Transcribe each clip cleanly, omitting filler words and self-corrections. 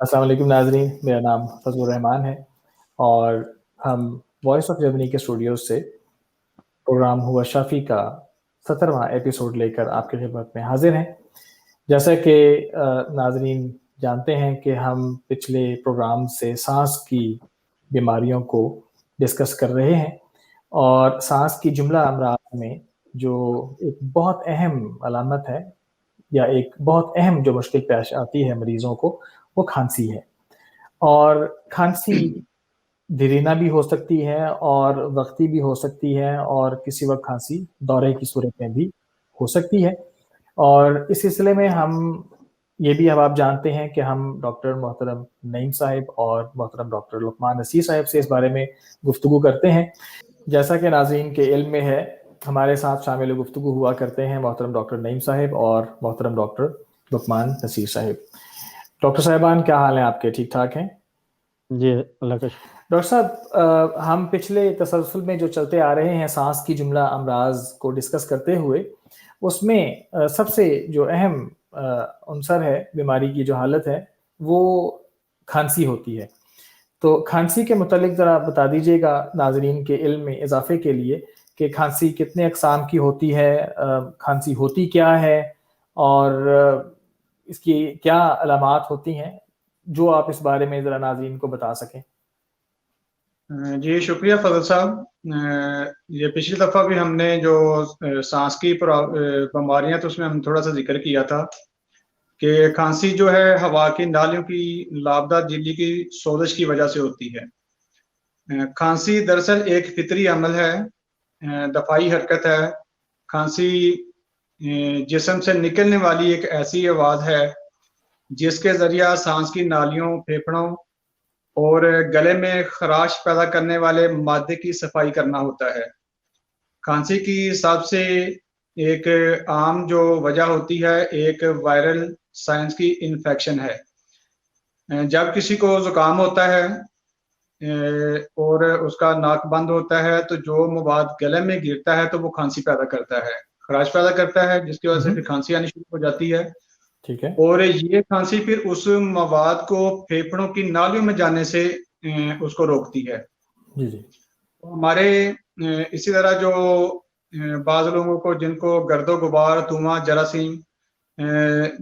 السلام علیکم ناظرین، میرا نام فضل الرحمان ہے اور ہم وائس آف جرمنی کے اسٹوڈیوز سے پروگرام ہوا شافی کا 70واں ایپیسوڈ لے کر آپ کی خدمت میں حاضر ہیں۔ جیسا کہ ناظرین جانتے ہیں کہ ہم پچھلے پروگرام سے سانس کی بیماریوں کو ڈسکس کر رہے ہیں، اور سانس کی جملہ امراض میں جو ایک بہت اہم علامت ہے یا ایک بہت اہم جو مشکل پیش آتی ہے مریضوں کو، وہ کھانسی ہے۔ اور کھانسی دیرینہ بھی ہو سکتی ہے اور وقتی بھی ہو سکتی ہے، اور کسی وقت کھانسی دورے کی صورت میں بھی ہو سکتی ہے۔ اور اس سلسلے میں ہم یہ بھی اب آپ جانتے ہیں کہ ہم ڈاکٹر محترم نعیم صاحب اور محترم ڈاکٹر لقمان نصیر صاحب سے اس بارے میں گفتگو کرتے ہیں۔ جیسا کہ ناظرین کے علم میں ہے، ہمارے ساتھ شامل گفتگو ہوا کرتے ہیں محترم ڈاکٹر نعیم صاحب اور محترم ڈاکٹر لقمان نصیر صاحب۔ ڈاکٹر صاحبان، کیا حال ہیں آپ کے؟ ٹھیک ٹھاک ہیں؟ جی اللہ کا شکر۔ ڈاکٹر صاحب، ہم پچھلے تسلسل میں جو چلتے آ رہے ہیں سانس کی جملہ امراض کو ڈسکس کرتے ہوئے، اس میں سب سے جو اہم عنصر ہے بیماری کی جو حالت ہے وہ کھانسی ہوتی ہے۔ تو کھانسی کے متعلق ذرا بتا دیجیے گا ناظرین کے علم میں اضافے کے لیے کہ کھانسی کتنے اقسام کی ہوتی ہے، کھانسی ہوتی کیا ہے، اور اس کی کیا علامات ہوتی ہیں، جو آپ اس بارے میں ذرا ناظرین کو بتا سکیں۔ جی شکریہ فضل صاحب۔ یہ پچھلی دفعہ بھی ہم نے جو سانس کی بیماریاں تو اس میں ہم تھوڑا سا ذکر کیا تھا کہ کھانسی جو ہے ہوا کی نالیوں کی لابدہ جھلی کی سوزش کی وجہ سے ہوتی ہے۔ کھانسی دراصل ایک فطری عمل ہے، دفاعی حرکت ہے۔ کھانسی جسم سے نکلنے والی ایک ایسی آواز ہے جس کے ذریعہ سانس کی نالیوں، پھیپھڑوں اور گلے میں خراش پیدا کرنے والے مادے کی صفائی کرنا ہوتا ہے۔ کھانسی کی سب سے ایک عام جو وجہ ہوتی ہے ایک وائرل سائنس کی انفیکشن ہے۔ جب کسی کو زکام ہوتا ہے اور اس کا ناک بند ہوتا ہے تو جو مواد گلے میں گرتا ہے تو وہ کھانسی پیدا کرتا ہے، خراش پیدا کرتا ہے، جس کی وجہ سے پھر کھانسی آنی شروع ہو جاتی ہے۔ ٹھیک ہے۔ اور یہ کھانسی پھر اس مواد کو پھیپھڑوں کی نالیوں میں جانے سے اس کو روکتی ہے۔ جی جی۔ ہمارے اسی طرح جو بعض لوگوں کو جن کو گرد و غبار، دھواں، جراثیم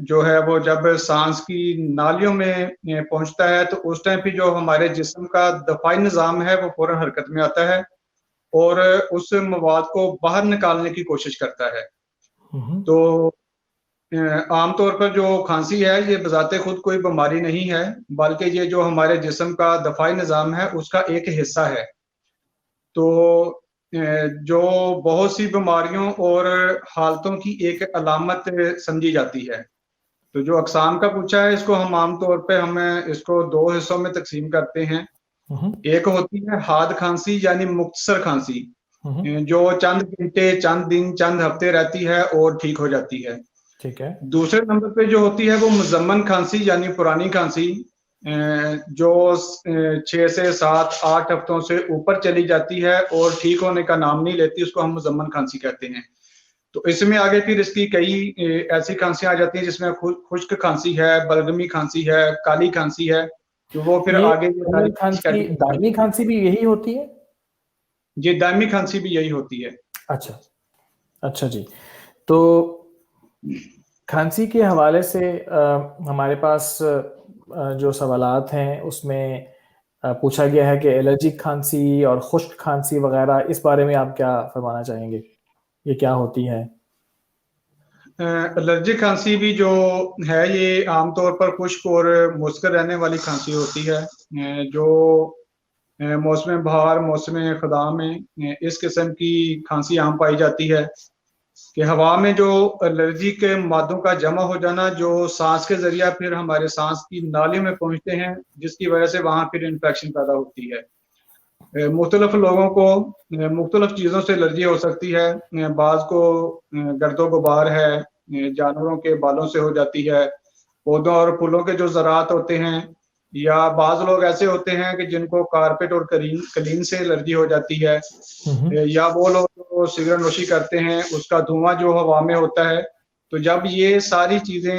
جو ہے وہ جب سانس کی نالیوں میں پہنچتا ہے تو اس ٹائم پہ جو ہمارے جسم کا دفاعی نظام ہے وہ فوراً حرکت میں آتا ہے اور اس مواد کو باہر نکالنے کی کوشش کرتا ہے۔ تو عام طور پر جو کھانسی ہے یہ بذات خود کوئی بیماری نہیں ہے، بلکہ یہ جو ہمارے جسم کا دفاعی نظام ہے اس کا ایک حصہ ہے۔ تو جو بہت سی بیماریوں اور حالتوں کی ایک علامت سمجھی جاتی ہے۔ تو جو اقسام کا پوچھا ہے اس کو ہم عام طور پہ اس کو دو حصوں میں تقسیم کرتے ہیں۔ ایک ہوتی ہے حاد کھانسی یعنی مختصر کھانسی، جو چند گھنٹے، چند دن، چند ہفتے رہتی ہے اور ٹھیک ہو جاتی ہے۔ ٹھیک ہے۔ دوسرے نمبر پہ جو ہوتی ہے وہ مزمن کھانسی یعنی پرانی کھانسی، جو 6 سے 7 8 ہفتوں سے اوپر چلی جاتی ہے اور ٹھیک ہونے کا نام نہیں لیتی، اس کو ہم مزمن کھانسی کہتے ہیں۔ تو اس میں آگے پھر اس کی کئی ایسی کھانسیاں آ جاتی ہیں جس میں خشک کھانسی ہے، بلغمی کھانسی ہے، کالی کھانسی ہے، تو وہ پھر آگے دائمی کھانسی بھی یہی ہوتی ہے؟ جی دائمی کھانسی بھی یہی ہوتی ہے۔ اچھا اچھا جی۔ تو کھانسی کے حوالے سے ہمارے پاس جو سوالات ہیں اس میں پوچھا گیا ہے کہ الرجک کھانسی اور خشک کھانسی وغیرہ، اس بارے میں آپ کیا فرمانا چاہیں گے؟ یہ کیا ہوتی ہے؟ الرجک کھانسی بھی جو ہے یہ عام طور پر خشک اور مسکر رہنے والی کھانسی ہوتی ہے، جو موسم بہار، موسم خزاں میں اس قسم کی کھانسی عام پائی جاتی ہے کہ ہوا میں جو الرجی کے مادوں کا جمع ہو جانا جو سانس کے ذریعہ پھر ہمارے سانس کی نالیوں میں پہنچتے ہیں، جس کی وجہ سے وہاں پھر انفیکشن پیدا ہوتی ہے۔ مختلف لوگوں کو مختلف چیزوں سے الرجی ہو سکتی ہے، بعض کو گرد و غبار ہے، جانوروں کے بالوں سے ہو جاتی ہے، پودوں اور پھولوں کے جو زراعت ہوتے ہیں، یا بعض لوگ ایسے ہوتے ہیں کہ جن کو کارپیٹ اور کلین سے الرجی ہو جاتی ہے، یا وہ لوگ جو سگریٹ نوشی کرتے ہیں اس کا دھواں جو ہوا میں ہوتا ہے۔ تو جب یہ ساری چیزیں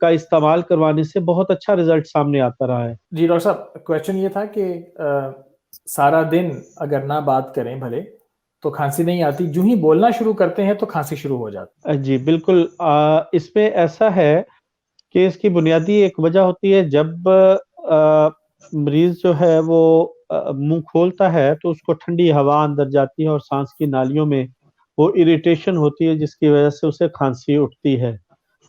کا استعمال کروانے سے بہت اچھا رزلٹ سامنے آتا رہا ہے. جی ڈاکٹر صاحب کویشچن یہ تھا کہ سارا دن اگر نہ بات کریں بھلے تو کھانسی نہیں آتی، جو ہی بولنا شروع کرتے ہیں تو کھانسی شروع ہو جاتی. جی بالکل، اس میں ایسا ہے کہ اس کی بنیادی ایک وجہ ہوتی ہے جب مریض جو ہے وہ منہ کھولتا ہے تو اس کو ٹھنڈی ہوا اندر جاتی ہے اور سانس کی نالیوں میں وہ اریٹیشن ہوتی ہے جس کی وجہ سے اسے کھانسی اٹھتی ہے.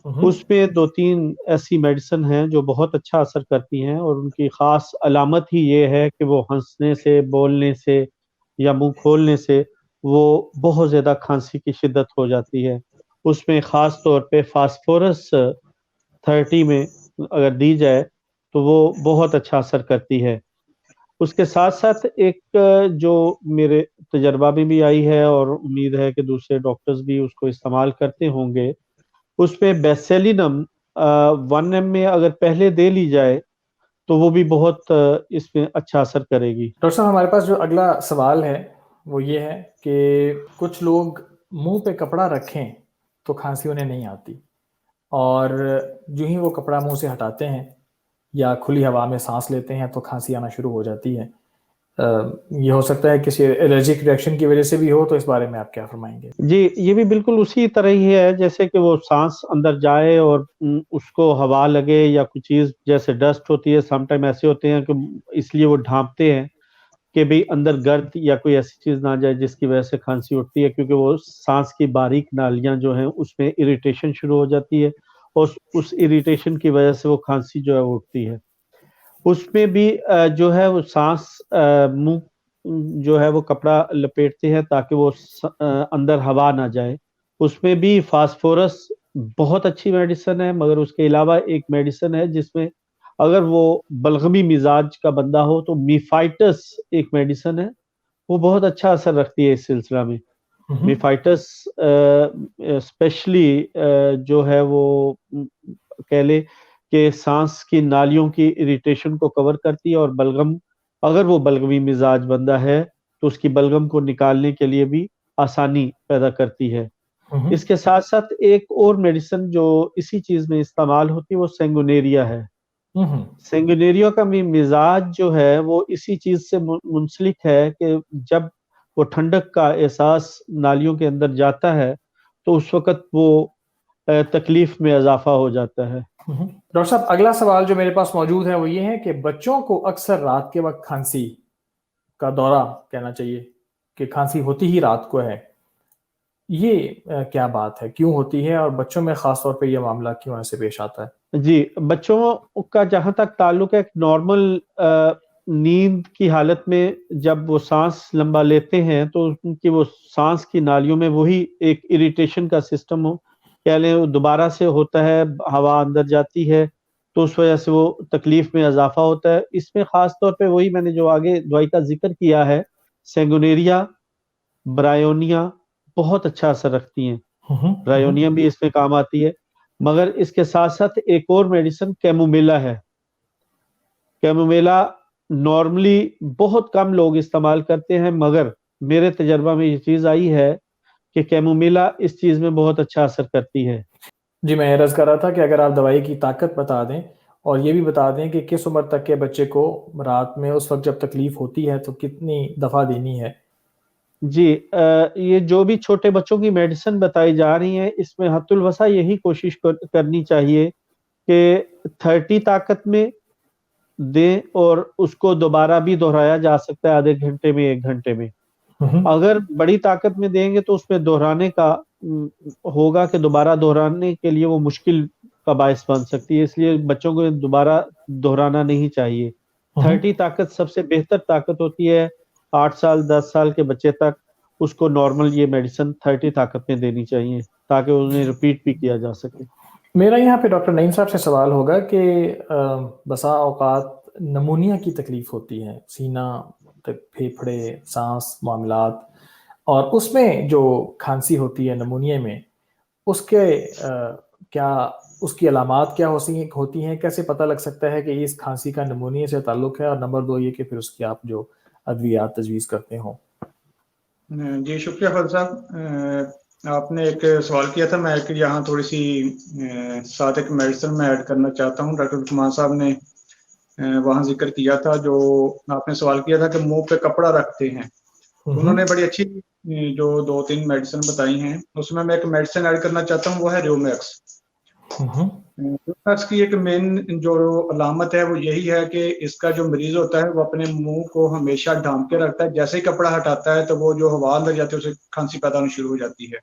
اس پہ 2-3 ایسی میڈیسن ہیں جو بہت اچھا اثر کرتی ہیں، اور ان کی خاص علامت ہی یہ ہے کہ وہ ہنسنے سے، بولنے سے یا منہ کھولنے سے وہ بہت زیادہ کھانسی کی شدت ہو جاتی ہے. اس میں خاص طور پہ فاسفورس 30 میں اگر دی جائے تو وہ بہت اچھا اثر کرتی ہے. اس کے ساتھ ساتھ ایک جو میرے تجربہ میں بھی آئی ہے اور امید ہے کہ دوسرے ڈاکٹرز بھی اس کو استعمال کرتے ہوں گے، اس میں بیسیلینم 1 ایم میں اگر پہلے دے لی جائے تو وہ بھی بہت اس میں اچھا اثر کرے گی. ڈاکٹر صاحب ہمارے پاس جو اگلا سوال ہے وہ یہ ہے کہ کچھ لوگ منہ پہ کپڑا رکھیں تو کھانسی انہیں نہیں آتی، اور جو ہی وہ کپڑا منہ سے ہٹاتے ہیں یا کھلی ہوا میں سانس لیتے ہیں تو کھانسی آنا شروع ہو جاتی ہے. یہ ہو سکتا ہے کسی الرجک ریئیکشن کی وجہ سے بھی ہو، تو اس بارے میں آپ کیا فرمائیں گے؟ جی یہ بھی بالکل اسی طرح ہی ہے جیسے کہ وہ سانس اندر جائے اور اس کو ہوا لگے یا کوئی چیز جیسے ڈسٹ ہوتی ہے، سم ٹائم ایسے ہوتے ہیں کہ اس لیے وہ ڈھانپتے ہیں کہ بھی اندر گرد یا کوئی ایسی چیز نہ جائے جس کی وجہ سے کھانسی اٹھتی ہے، کیونکہ وہ سانس کی باریک نالیاں جو ہیں اس میں اریٹیشن شروع ہو جاتی ہے اور اس اریٹیشن کی وجہ سے وہ کھانسی جو ہے وہ اٹھتی ہے. اس میں بھی جو ہے وہ سانس منہ جو ہے وہ کپڑا لپیٹتے ہیں تاکہ وہ اندر ہوا نہ جائے. اس میں بھی فاسفورس بہت اچھی میڈیسن ہے، مگر اس کے علاوہ ایک میڈیسن ہے جس میں اگر وہ بلغمی مزاج کا بندہ ہو تو میفائٹس ایک میڈیسن ہے، وہ بہت اچھا اثر رکھتی ہے اس سلسلہ میں. میفائٹس اسپیشلی جو ہے وہ کہہ لے کہ سانس کی نالیوں کی اریٹیشن کو کور کرتی ہے، اور بلغم اگر وہ بلغمی مزاج بندہ ہے تو اس کی بلغم کو نکالنے کے لیے بھی آسانی پیدا کرتی ہے. اس کے ساتھ ساتھ ایک اور میڈیسن جو اسی چیز میں استعمال ہوتی ہے وہ سینگونیریا ہے. سینگونیریا کا بھی مزاج جو ہے وہ اسی چیز سے منسلک ہے کہ جب وہ ٹھنڈک کا احساس نالیوں کے اندر جاتا ہے تو اس وقت وہ تکلیف میں اضافہ ہو جاتا ہے. ڈاکٹر صاحب اگلا سوال جو میرے پاس موجود ہے وہ یہ ہے کہ بچوں کو اکثر رات کے وقت کھانسی کا دورہ کہنا چاہیے کہ کھانسی ہوتی ہی رات کو ہے، یہ کیا بات ہے، کیوں ہوتی ہے، اور بچوں میں خاص طور پہ یہ معاملہ کیوں ایسے پیش آتا ہے؟ جی بچوں کا جہاں تک تعلق ہے، نارمل نیند کی حالت میں جب وہ سانس لمبا لیتے ہیں تو ان کی وہ سانس کی نالیوں میں وہی ایک اریٹیشن کا سسٹم ہو کہہ لیں دوبارہ سے ہوتا ہے، ہوا اندر جاتی ہے تو اس وجہ سے وہ تکلیف میں اضافہ ہوتا ہے. اس میں خاص طور پہ وہی میں نے جو آگے دوائی کا ذکر کیا ہے، سینگونیریا، برائیونیا بہت اچھا اثر رکھتی ہیں. برائیونیا بھی اس میں کام آتی ہے، مگر اس کے ساتھ ساتھ ایک اور میڈیسن کیمومیلا ہے. کیمومیلا نارملی بہت کم لوگ استعمال کرتے ہیں، مگر میرے تجربہ میں یہ چیز آئی ہے کہ کیمومیلا اس چیز میں بہت اچھا اثر کرتی ہے. جی میں عرض کر رہا تھا کہ اگر آپ دوائی کی طاقت بتا دیں اور یہ بھی بتا دیں کہ کس عمر تک کے بچے کو رات میں اس وقت جب تکلیف ہوتی ہے تو کتنی دفعہ دینی ہے؟ جی یہ جو بھی چھوٹے بچوں کی میڈیسن بتائی جا رہی ہیں اس میں حد الوسع یہی کوشش کرنی چاہیے کہ 30 طاقت میں دیں، اور اس کو دوبارہ بھی دہرایا جا سکتا ہے آدھے گھنٹے میں 1 گھنٹے میں. اگر بڑی طاقت میں دیں گے تو اس میں دہرانے کا ہوگا کہ دوبارہ دہرانے کے لیے وہ مشکل کا باعث بن سکتی ہے، اس لیے بچوں کو دوبارہ دہرانا نہیں چاہیے. 30 طاقت سب سے بہتر طاقت ہوتی ہے. 8 سال 10 سال کے بچے تک اس کو نارمل یہ میڈیسن 30 طاقت میں دینی چاہیے تاکہ انہیں ریپیٹ بھی کیا جا سکے. میرا یہاں پہ ڈاکٹر نعیم صاحب سے سوال ہوگا کہ بسا اوقات نمونیا کی تکلیف ہوتی ہے، سینہ، پھیپھڑے، سانس معاملات، اور اس میں جو کھانسی ہوتی ہے نمونیا میں، اس کے کیا اس کی علامات کیا ہوتی ہیں، کیسے پتہ لگ سکتا ہے کہ اس کھانسی کا نمونیا سے تعلق ہے، اور نمبر 2 یہ کہ پھر اس کی آپ جو ادویات تجویز کرتے ہوں؟ جی شکریہ فضل صاحب. آپ نے ایک سوال کیا تھا، میں ایک یہاں تھوڑی سی ساتھ ایک میڈیسن میں ایڈ کرنا چاہتا ہوں. ڈاکٹر لقمان صاحب نے وہاں ذکر کیا تھا، جو آپ نے سوال کیا تھا کہ منہ پہ کپڑا رکھتے ہیں. انہوں نے بڑی اچھی جو 2-3 میڈیسن بتائی ہیں، اس میں ایک میڈیسن ایڈ کرنا چاہتا ہوں، وہ ہے ریومیکس. ریومیکس کی ایک مین جو علامت ہے وہ یہی ہے کہ اس کا جو مریض ہوتا ہے وہ اپنے منہ کو ہمیشہ ڈھانپ کے رکھتا ہے. جیسے ہی کپڑا ہٹاتا ہے تو وہ جو ہوا اندر جاتی ہے اسے کھانسی پیدا ہونی شروع ہو جاتی ہے.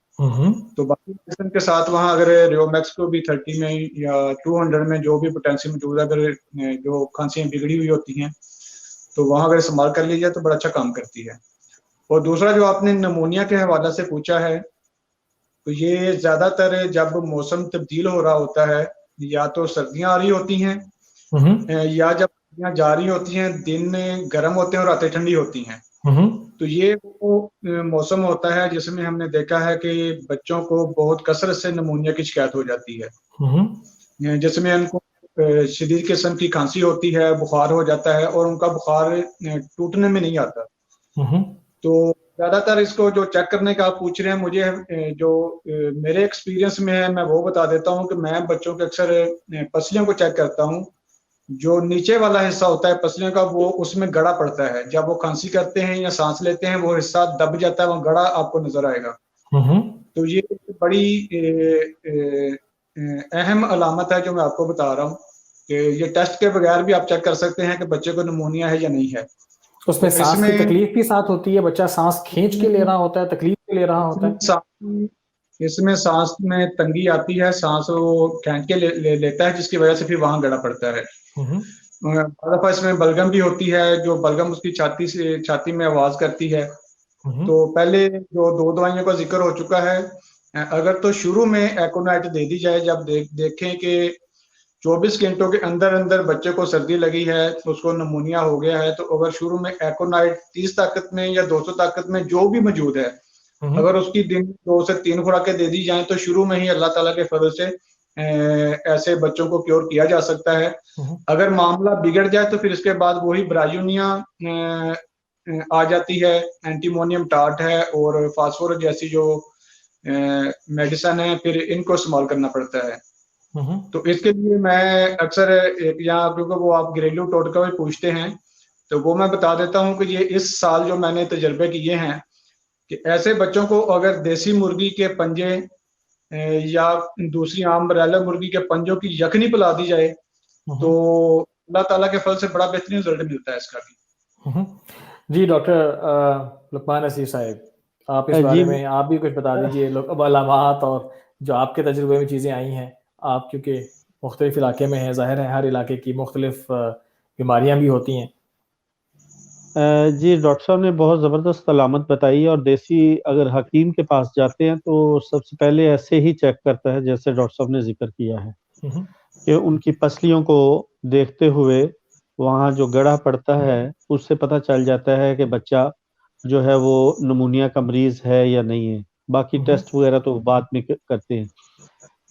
تو باقی میڈیسن کے ساتھ وہاں اگر ریومیکس کو بھی 30 میں یا 200 میں جو بھی پوٹینشیم موجود ہے، اگر جو کھانسیاں بگڑی ہوئی ہوتی ہیں تو وہاں اگر استعمال کر لی جائے تو بڑا اچھا کام کرتی ہے. اور دوسرا جو آپ نے نمونیا کے حوالے سے پوچھا ہے، تو یہ زیادہ تر جب موسم تبدیل ہو رہا ہوتا ہے، یا تو سردیاں آ رہی ہوتی ہیں یا جب سردیاں جا رہی ہوتی ہیں، دن گرم ہوتے ہیں اور راتیں ٹھنڈی ہوتی ہیں. تو یہ وہ موسم ہوتا ہے جس میں ہم نے دیکھا ہے کہ بچوں کو بہت کثرت سے نمونیا کی شکایت ہو جاتی ہے، جس میں ان کو شدید قسم کی کھانسی ہوتی ہے، بخار ہو جاتا ہے اور ان کا بخار ٹوٹنے میں نہیں آتا. تو زیادہ تر اس کو جو چیک کرنے کا آپ پوچھ رہے ہیں، مجھے جو میرے ایکسپیرینس میں ہے میں وہ بتا دیتا ہوں کہ میں بچوں کے اکثر پسلیوں کو چیک کرتا ہوں. جو نیچے والا حصہ ہوتا ہے پسلیوں کا، وہ اس میں گڑا پڑتا ہے. جب وہ کھانسی کرتے ہیں یا سانس لیتے ہیں، وہ حصہ دب جاتا ہے، وہ گڑا آپ کو نظر آئے گا. تو یہ بڑی اہم علامت ہے جو میں آپ کو بتا رہا ہوں کہ یہ ٹیسٹ کے بغیر بھی آپ چیک کر سکتے ہیں کہ بچے کو نمونیا ہے یا نہیں ہے. اس میں سانس کی تکلیف بھی ساتھ ہوتی ہے، بچہ سانس کھینچ کے لے رہا ہوتا ہے، تکلیف کے لے رہا ہوتا ہے. اس میں سانس میں تنگی آتی ہے، سانس وہ کھینچ کے لیتا ہے، جس کی وجہ سے پھر وہاں گڑا پڑتا ہے. بعض دفعہ اس میں بلغم بھی ہوتی ہے، جو بلغم اس کی چھاتی میں آواز کرتی ہے. تو پہلے جو 2 دوائیوں کا ذکر ہو چکا ہے، اگر تو شروع میں ایکونائٹ دے دی جائے، جب دیکھیں کہ 24 گھنٹوں کے اندر اندر بچے کو سردی لگی ہے، اس کو نمونیا ہو گیا ہے، تو اگر شروع میں ایکونائٹ 30 طاقت میں یا 200 طاقت میں جو بھی موجود ہے، اگر اس کی دن 2 سے 3 خوراکیں دے دی جائیں تو شروع میں ہی اللہ تعالیٰ کے فضل سے ایسے بچوں کو کیور کیا جا سکتا ہے. اگر معاملہ بگڑ جائے تو پھر اس کے بعد وہی برایونیا آ جاتی ہے، اینٹیمونیم ٹارٹ ہے اور فاسفورس جیسی جو میڈیسن ہے، پھر ان کو استعمال کرنا پڑتا ہے. تو اس کے لیے میں اکثر یہاں، کیونکہ وہ آپ گھریلو ٹوٹکا بھی پوچھتے ہیں، تو وہ میں بتا دیتا ہوں کہ یہ اس سال جو میں نے تجربے کیے ہیں کہ ایسے بچوں کو اگر دیسی مرغی کے پنجے یا دوسری عام بریلر مرغی کے پنجوں کی یخنی پلا دی جائے تو اللہ تعالیٰ کے فضل سے بڑا بہترین رزلٹ ملتا ہے اس کا بھی. جی ڈاکٹر لقمان نصیر صاحب، آپ اس بارے میں آپ بھی کچھ بتا دیجیے، علامات اور جو آپ کے تجربے میں چیزیں آئی ہیں. آپ کیونکہ مختلف علاقے میں ہیں، ظاہر ہے ہر علاقے کی مختلف بیماریاں بھی ہوتی ہیں. جی ڈاکٹر صاحب نے بہت زبردست علامت بتائی، اور دیسی اگر حکیم کے پاس جاتے ہیں تو سب سے پہلے ایسے ہی چیک کرتا ہے جیسے ڈاکٹر صاحب نے ذکر کیا ہے کہ ان کی پسلیوں کو دیکھتے ہوئے وہاں جو گڑھا پڑتا ہے اس سے پتہ چل جاتا ہے کہ بچہ جو ہے وہ نمونیا کا مریض ہے یا نہیں ہے. باقی ٹیسٹ وغیرہ تو بعد میں کرتے ہیں.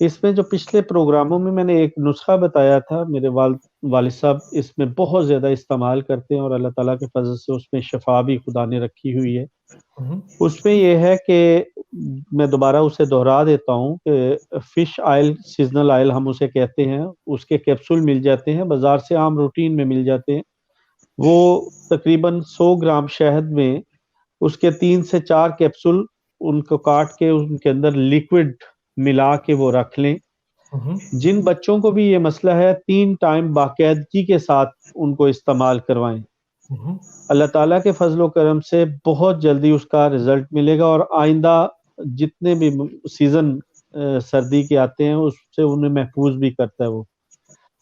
اس میں جو پچھلے پروگراموں میں نے ایک نسخہ بتایا تھا، میرے والد صاحب اس میں بہت زیادہ استعمال کرتے ہیں اور اللہ تعالیٰ کے فضل سے اس میں شفا بھی خدا نے رکھی ہوئی ہے. اس میں یہ ہے کہ میں دوبارہ اسے دہرا دیتا ہوں کہ فش آئل، سیزنل آئل ہم اسے کہتے ہیں، اس کے کیپسول مل جاتے ہیں بازار سے، عام روٹین میں مل جاتے ہیں. وہ تقریباً 100 گرام شہد میں اس کے 3 سے 4 کیپسول ان کو کاٹ کے ان کے اندر لیکوڈ ملا کے وہ رکھ لیں. جن بچوں کو بھی یہ مسئلہ ہے 3 ٹائم باقاعدگی کے ساتھ ان کو استعمال کروائیں. اللہ تعالیٰ کے فضل و کرم سے بہت جلدی اس کا رزلٹ ملے گا، اور آئندہ جتنے بھی سیزن سردی کے آتے ہیں اس سے انہیں محفوظ بھی کرتا ہے وہ.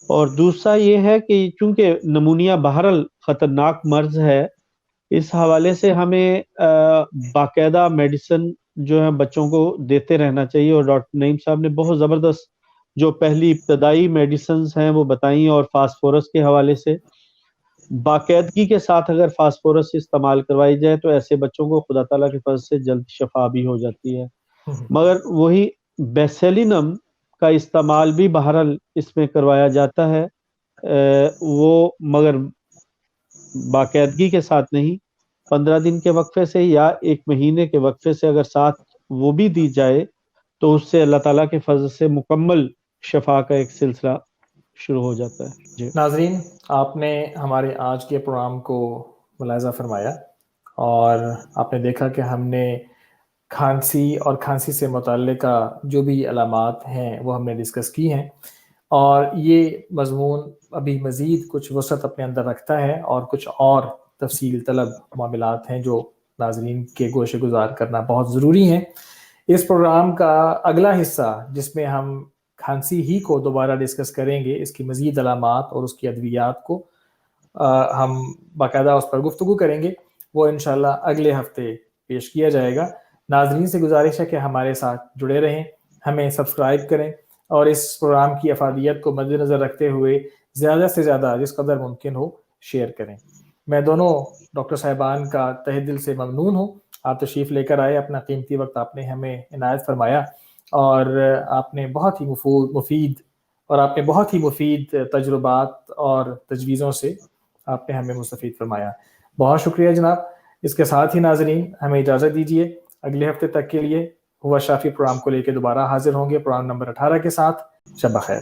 اور دوسرا یہ ہے کہ چونکہ نمونیا بہرحال خطرناک مرض ہے، اس حوالے سے ہمیں باقاعدہ میڈیسن جو ہے بچوں کو دیتے رہنا چاہیے. اور ڈاکٹر نعیم صاحب نے بہت زبردست جو پہلی ابتدائی میڈیسنز ہیں وہ بتائیں، اور فاسفورس کے حوالے سے باقاعدگی کے ساتھ اگر فاسفورس استعمال کروائی جائے تو ایسے بچوں کو خدا تعالیٰ کے فضل سے جلد شفا بھی ہو جاتی ہے. مگر وہی بیسیلینم کا استعمال بھی بہرحال اس میں کروایا جاتا ہے، وہ مگر باقاعدگی کے ساتھ نہیں. 15 دن کے وقفے سے یا 1 مہینے کے وقفے سے اگر ساتھ وہ بھی دی جائے تو اس سے اللہ تعالیٰ کے فضل سے مکمل شفا کا ایک سلسلہ شروع ہو جاتا ہے. جی ناظرین، آپ نے ہمارے آج کے پروگرام کو ملاحظہ فرمایا اور آپ نے دیکھا کہ ہم نے کھانسی اور کھانسی سے متعلقہ جو بھی علامات ہیں وہ ہم نے ڈسکس کی ہیں، اور یہ مضمون ابھی مزید کچھ وسعت اپنے اندر رکھتا ہے اور کچھ اور تفصیل طلب معاملات ہیں جو ناظرین کے گوش گزار کرنا بہت ضروری ہیں. اس پروگرام کا اگلا حصہ جس میں ہم کھانسی ہی کو دوبارہ ڈسکس کریں گے، اس کی مزید علامات اور اس کی ادویات کو ہم باقاعدہ اس پر گفتگو کریں گے، وہ انشاءاللہ اگلے ہفتے پیش کیا جائے گا. ناظرین سے گزارش ہے کہ ہمارے ساتھ جڑے رہیں، ہمیں سبسکرائب کریں اور اس پروگرام کی افادیت کو مد نظر رکھتے ہوئے زیادہ سے زیادہ جس قدر ممکن ہو شیئر کریں. میں دونوں ڈاکٹر صاحبان کا تہہ دل سے ممنون ہوں، آپ تشریف لے کر آئے، اپنا قیمتی وقت آپ نے ہمیں عنایت فرمایا اور آپ نے بہت ہی مفید اور آپ نے بہت ہی مفید تجربات اور تجویزوں سے آپ نے ہمیں مستفید فرمایا. بہت شکریہ جناب. اس کے ساتھ ہی ناظرین ہمیں اجازت دیجیے، اگلے ہفتے تک کے لیے ہوا شافی پروگرام کو لے کے دوبارہ حاضر ہوں گے پروگرام نمبر 18 کے ساتھ. شب بخیر.